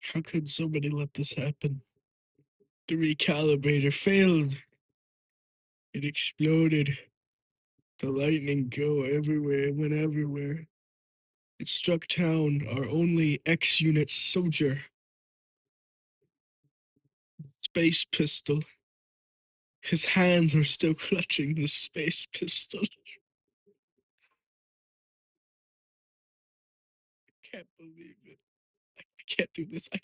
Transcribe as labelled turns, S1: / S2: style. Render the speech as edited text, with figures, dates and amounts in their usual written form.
S1: How could somebody let this happen? The recalibrator failed. It exploded. The lightning go everywhere, it went everywhere. It struck town, our only X-unit soldier. Space pistol. His hands are still clutching the space pistol. I can't believe it. I can't do this. I